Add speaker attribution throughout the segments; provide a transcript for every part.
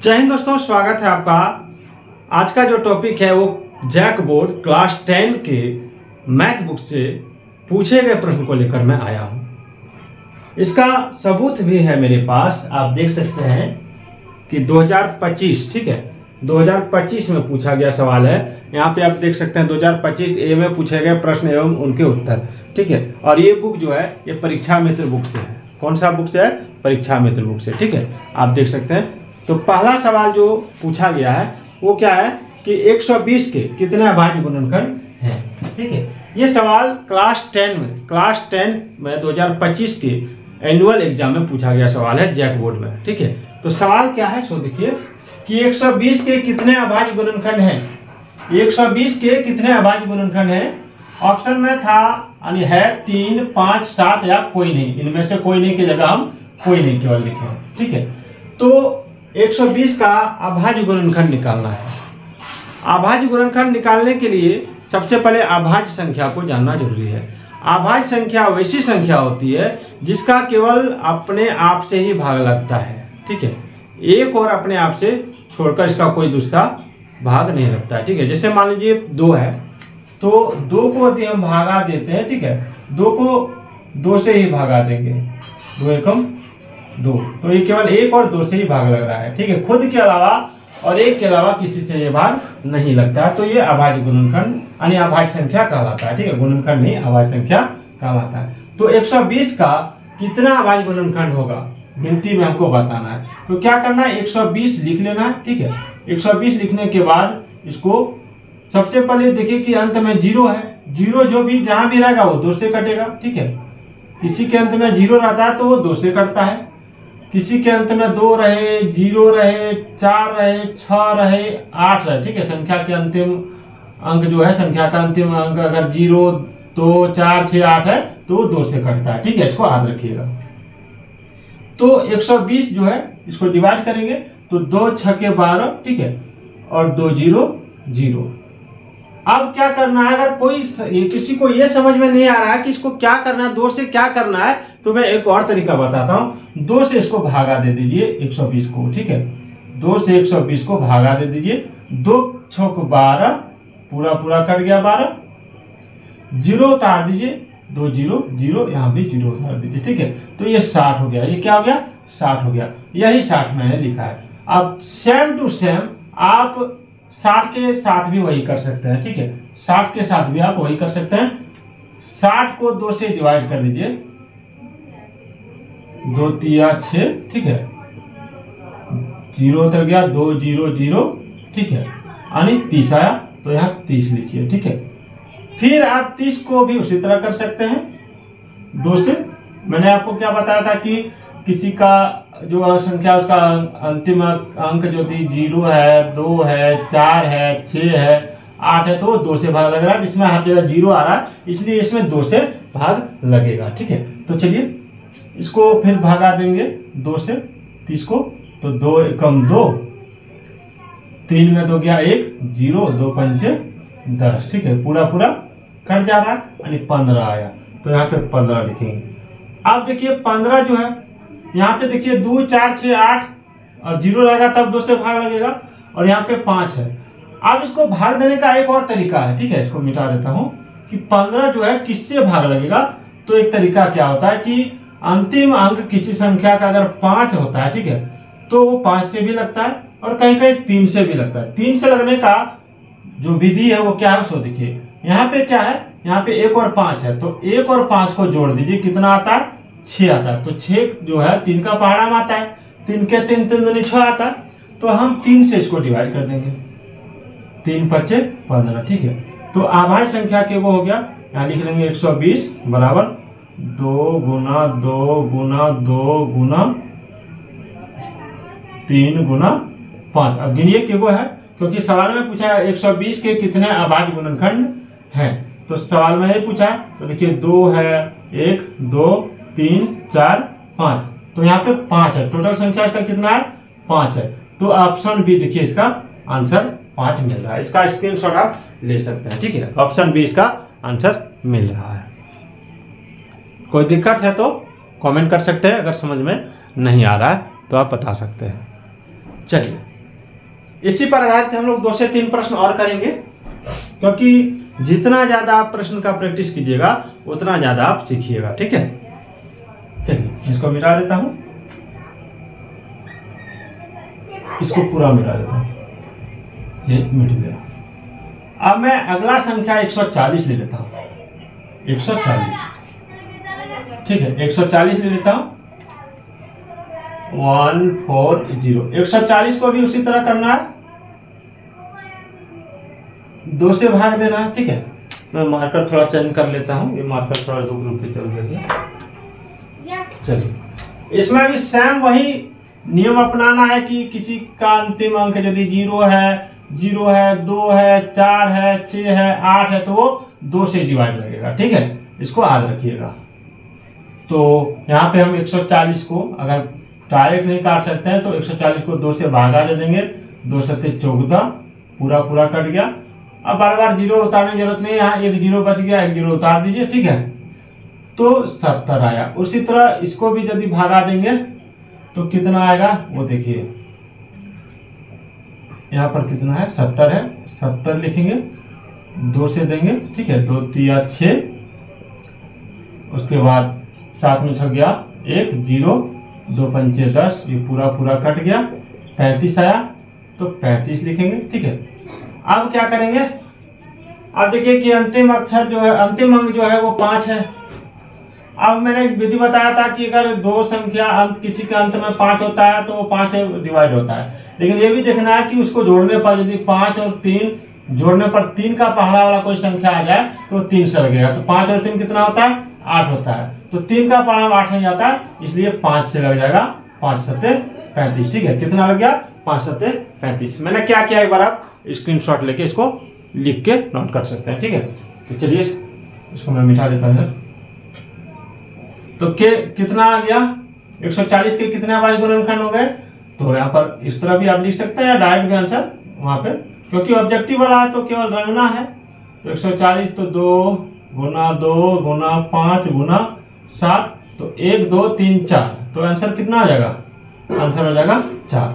Speaker 1: जय हिंद दोस्तों, स्वागत है आपका। आज का जो टॉपिक है वो जैक बोर्ड क्लास 10 के मैथ बुक से पूछे गए प्रश्न को लेकर मैं आया हूँ। इसका सबूत भी है मेरे पास। आप देख सकते हैं कि 2025, ठीक है, 2025 में पूछा गया सवाल है। यहाँ पे आप देख सकते हैं 2025 ए में पूछे गए प्रश्न एवं उनके उत्तर, ठीक है। और ये बुक जो है ये परीक्षा मित्र बुक से है। कौन सा बुक से है? परीक्षा मित्र बुक से, ठीक है। आप देख सकते हैं। तो पहला सवाल जो पूछा गया है वो क्या है कि 120 के कितने अभाज्य गुणनखंड हैं, ठीक है। ये सवाल क्लास 10 में 2025 के एनुअल एग्जाम में पूछा गया सवाल है जैक बोर्ड में, ठीक है। तो सवाल क्या है सो देखिए कि 120 के कितने अभाज्य गुणनखंड हैं। 120 के कितने अभाज्य गुणनखंड हैं? ऑप्शन में था यानी है 3, 5, 7 या कोई नहीं। इनमें से कोई नहीं की जगह हम कोई नहीं केवल लिखे, ठीक है। तो 120 का अभाज्य गुणनखंड निकालना है। अभाज्य गुणनखंड निकालने के लिए सबसे पहले अभाज्य संख्या को जानना जरूरी है। अभाज्य संख्या वैसी संख्या होती है जिसका केवल अपने आप से ही भाग लगता है, ठीक है। एक और अपने आप से छोड़कर इसका कोई दूसरा भाग नहीं लगता है, ठीक है। जैसे मान लीजिए 2 है तो 2 को यदि हम भागा देते हैं, ठीक है, 2 को 2 से ही भागा देंगे, 2 एकम 2, तो ये केवल 1 और 2 से ही भाग लग रहा है, ठीक है। खुद के अलावा और 1 के अलावा किसी से ये भाग नहीं लगता है। तो ये अभाज्य गुणनखंड यानी अभाज्य संख्या कहलाता है, ठीक है। गुणनखंड नहीं, अभाज्य संख्या कहलाता है। तो 120 का कितना अभाज्य गुणनखंड होगा गिनती में हमको बताना है। तो क्या करना है, 120 लिख लेना है, ठीक है। 120 लिखने के बाद इसको सबसे पहले देखिए कि अंत में 0 है। 0 जो भी जहां भी रहेगा वो 2 से कटेगा, ठीक है। किसी के अंत में 0 रहता है तो वो 2 से कटता है। किसी के अंत में 2 रहे, 0 रहे, 4 रहे, 6 रहे, 8 रहे, ठीक है। संख्या के अंतिम अंक जो है, संख्या का अंतिम अंक अगर 0, 2, 4, 6, 8 है तो वो 2 से कटता है, ठीक है। इसको याद रखिएगा। तो 120 जो है इसको डिवाइड करेंगे तो 2 6 12, ठीक है, और 2 0 0। अब क्या करना है, अगर किसी को ये समझ में नहीं आ रहा है कि इसको क्या करना है, 2 से क्या करना है, तो मैं एक और तरीका बताता हूं। 2 से इसको भागा दे दीजिए 120 को, ठीक है। 2 से 120 को भागा दे दीजिए। 2 6 12, पूरा कट गया 12, 0 उतार दीजिए, 2 0 0, यहाँ भी 0 उतार दीजिए, ठीक है। तो ये 60 हो गया। ये क्या हो गया? 60 हो गया। यही 60 मैंने लिखा है। अब सेम टू सेम आप 60 के साथ भी वही कर सकते हैं, ठीक है। 60 के साथ भी आप वही कर सकते हैं। 60 को 2 से डिवाइड कर दीजिए, 2 3 6, ठीक है। 0 उतर गया, 2 0 0, ठीक है, यानी 30 आया। तो यहाँ 30 लिखिए, ठीक है। फिर आप 30 को भी उसी तरह कर सकते हैं 2 से। मैंने आपको क्या बताया था कि किसी का जो संख्या उसका अंतिम अंक जो थी 0 है, 2 है, 4 है, 6 है, 8 है, तो 2 से भाग लग रहा है। इसमें हर जगह 0 आ रहा है, इसलिए इसमें 2 से भाग लगेगा, ठीक है। तो चलिए इसको फिर भागा देंगे 2 से 30 को, तो 2 एकम 2, 3 में 2 गया 1, 0, 2 पंचे 10, ठीक है। पूरा कट जा रहा है यानी 15 आया। तो यहाँ पे 15 लिखेंगे। अब देखिए 15 जो है यहाँ पे देखिए 2 4 6 8 और 0 रहेगा तब 2 से भाग लगेगा, और यहाँ पे 5 है। अब इसको भाग देने का एक और तरीका है, ठीक है। इसको मिटा देता हूं कि 15 जो है किससे भाग लगेगा। तो एक तरीका क्या होता है कि अंतिम अंक किसी संख्या का अगर 5 होता है, ठीक है, तो वो 5 से भी लगता है और कहीं कहीं 3 से भी लगता है। 3 से लगने का जो विधि है वो क्या है उसको देखिए। यहाँ पे क्या है, यहाँ पे 1 और 5 है, तो 1 और 5 को जोड़ दीजिए, कितना आता है? 6 आता है। तो 6 जो है 3 का पहाड़ा में आता है, 3 के 3 3 दूनी 6 आता है। तो हम 3 से इसको डिवाइड कर देंगे, 3 5 15, ठीक है। तो अभाज्य संख्या के वो हो गया। यहाँ लिख लेंगे 120 बराबर 2 गुना 2 गुना 2 गुना 3 गुना 5। अब गिनिए के वो है, क्योंकि सवाल में पूछा है 120 के कितने अभाज्य गुणनखंड हैं। तो सवाल में नहीं पूछा, तो देखिए 2 है, 1 2 3 4 5, तो यहाँ पे 5 है। टोटल संख्या इसका कितना है? 5 है। तो ऑप्शन बी देखिए इसका आंसर 5 मिल रहा है। इसका स्क्रीनशॉट आप ले सकते हैं, ठीक है। ऑप्शन बी इसका आंसर मिल रहा है। कोई दिक्कत है तो कमेंट कर सकते हैं, अगर समझ में नहीं आ रहा है तो आप बता सकते हैं। चलिए इसी पर आधारित हम लोग 2 से 3 प्रश्न और करेंगे, क्योंकि जितना ज्यादा आप प्रश्न का प्रैक्टिस कीजिएगा उतना ज्यादा आप सीखिएगा। ठीक है, चलिए इसको मिटा देता हूं, इसको पूरा मिटा देता हूं, ये मिट गया। अब मैं अगला संख्या 140 ले लेता हूं, 140। ठीक है, 140 ले लेता हूं, 140। 140 को भी उसी तरह करना है, 2 से भाग देना है। ठीक है, मैं मार्कर थोड़ा चेंज कर लेता हूं, ये मार्कर थोड़ा रुक के चल गया। चलिए, इसमें भी सेम वही नियम अपनाना है कि किसी का अंतिम अंक यदि 0 है, 2 है, 4 है, 6 है, 8 है, तो वो 2 से डिवाइड लगेगा। ठीक है, इसको याद रखिएगा। तो यहाँ पे हम 140 को अगर डायरेक्ट नहीं काट सकते हैं तो 140 को 2 से भागा दे देंगे, 2 सत्ते 14, पूरा पूरा कट गया। अब बार बार 0 उतारने की जरूरत नहीं है, यहाँ एक 0 बच गया, एक 0 उतार दीजिए। ठीक है, तो 70 आया। उसी तरह इसको भी यदि भागा देंगे तो कितना आएगा वो देखिए, यहाँ पर कितना है, 70 है, 70 लिखेंगे, 2 से देंगे। ठीक है, 2 3 6, उसके बाद 7 में 6 गया, 1 0, 2 5 10, ये पूरा पूरा कट गया, 35 आया, तो 35 लिखेंगे। ठीक है, अब क्या करेंगे, अब देखिए कि अंतिम अक्षर जो है, अंतिम अंक जो है वो 5 है। अब मैंने एक विधि बताया था कि अगर 2 संख्या अंत किसी के अंत में 5 होता है तो 5 से डिवाइड होता है, लेकिन ये भी देखना है कि उसको जोड़ने पर यदि 5 और 3 जोड़ने पर 3 का पहाड़ा वाला कोई संख्या आ जाए तो 3 से लगेगा। तो 5 और 3 कितना होता है, 8 होता है। तो 3 का पहाड़ा 8 नहीं आता, इसलिए 5 से लग जाएगा, 5 सत्ते 35। ठीक है, कितना लग गया, 5 सत्ते 35। मैंने क्या किया, एक बार आप स्क्रीनशॉट लेके इसको लिख के नोट कर सकते हैं। ठीक है, तो चलिए इसको मैं मिटा देता हूं। तो कितना आ गया, 140 के कितने अभाज्य गुणनखंड हो गए, तो यहाँ पर इस तरह भी आप लिख सकते हैं या डायरेक्ट भी आंसर वहां पे, क्योंकि ऑब्जेक्टिव वाला है तो केवल रंगना है। तो 140 तो 2 गुना 5 गुना 7, तो 1 2 3 4, तो आंसर कितना आ जाएगा, आंसर हो जाएगा 4।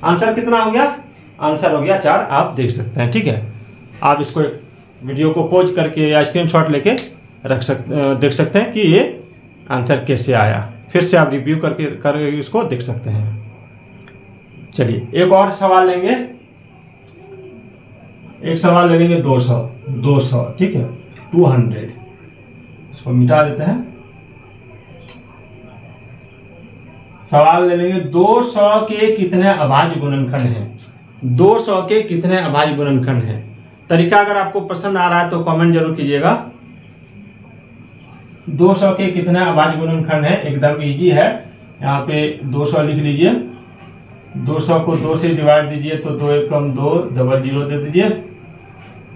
Speaker 1: आंसर कितना हो गया, आंसर हो गया 4, आप देख सकते हैं। ठीक है, आप इसको वीडियो को पॉज करके या स्क्रीनशॉट लेके देख सकते हैं कि ये आंसर कैसे आया, फिर से आप रिव्यू करके इसको देख सकते हैं। चलिए एक और सवाल लेंगे, एक सवाल ले लेंगे 200। ठीक है, 200, इसको मिटा देते हैं। सवाल ले लेंगे 200 के कितने अभाज्य गुणनखंड हैं, 200 के कितने अभाज्य गुणनखंड हैं। तरीका अगर आपको पसंद आ रहा है तो कमेंट जरूर कीजिएगा। 200 के कितने अभाज्य गुणनखंड है, एकदम इजी है। यहाँ पे 200 लिख लीजिए, 200 को 2 से डिवाइड दीजिए तो 2 1 2, डबल 0 दे दीजिए,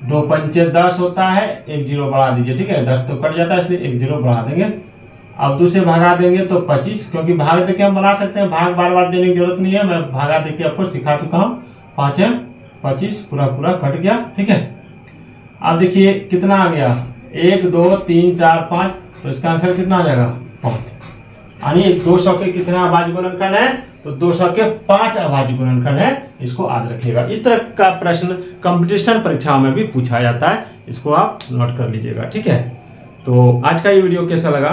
Speaker 1: 2 5 10 होता है, 1 0 बढ़ा दीजिए। ठीक है, 10 तो कट जाता है इसलिए 1 0 बढ़ा देंगे। अब 2 से भागा देंगे तो 25, क्योंकि भाग देके हम बना सकते हैं, भाग बार बार देने की जरूरत नहीं है, मैं भागा देके आपको सिखा चुका हूँ। 5 है 25, पूरा पूरा कट गया। ठीक है, अब देखिए कितना आ गया, 1 2 3 4 5, तो इसका आंसर कितना आ जाएगा, 5। यानी 200 के कितना अभाज्य गुणनखंड है, तो 200 के 5 अभाज्य गुणनखंड है, इसको याद रखिएगा। इस तरह का प्रश्न कंपटीशन परीक्षाओं में भी पूछा जाता है, इसको आप नोट कर लीजिएगा। ठीक है, तो आज का ये वीडियो कैसा लगा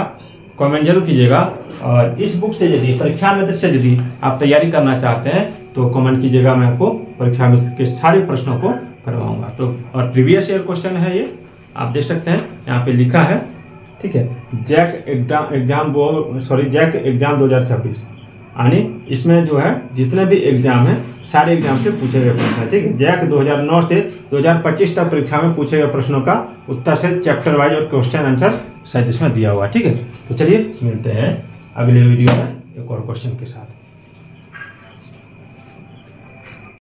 Speaker 1: कमेंट जरूर कीजिएगा, और इस बुक से यदि परीक्षा मित्र से यदि आप तैयारी करना चाहते हैं तो कमेंट कीजिएगा, मैं आपको परीक्षा मित्र के सारे प्रश्नों को करवाऊंगा। तो और प्रीवियस ईयर क्वेश्चन है ये, आप देख सकते हैं यहाँ पे लिखा है। ठीक है, जैक एग्जाम 2026, यानी इसमें जो है जितने भी एग्जाम है सारे एग्जाम से पूछे गए प्रश्न है। ठीक है, जैक 2009 से 2025 तक परीक्षा में पूछे गए प्रश्नों का उत्तर से चैप्टर वाइज और क्वेश्चन आंसर शायद इसमें दिया हुआ है। ठीक है, तो चलिए मिलते हैं अगले वीडियो में एक और क्वेश्चन के साथ।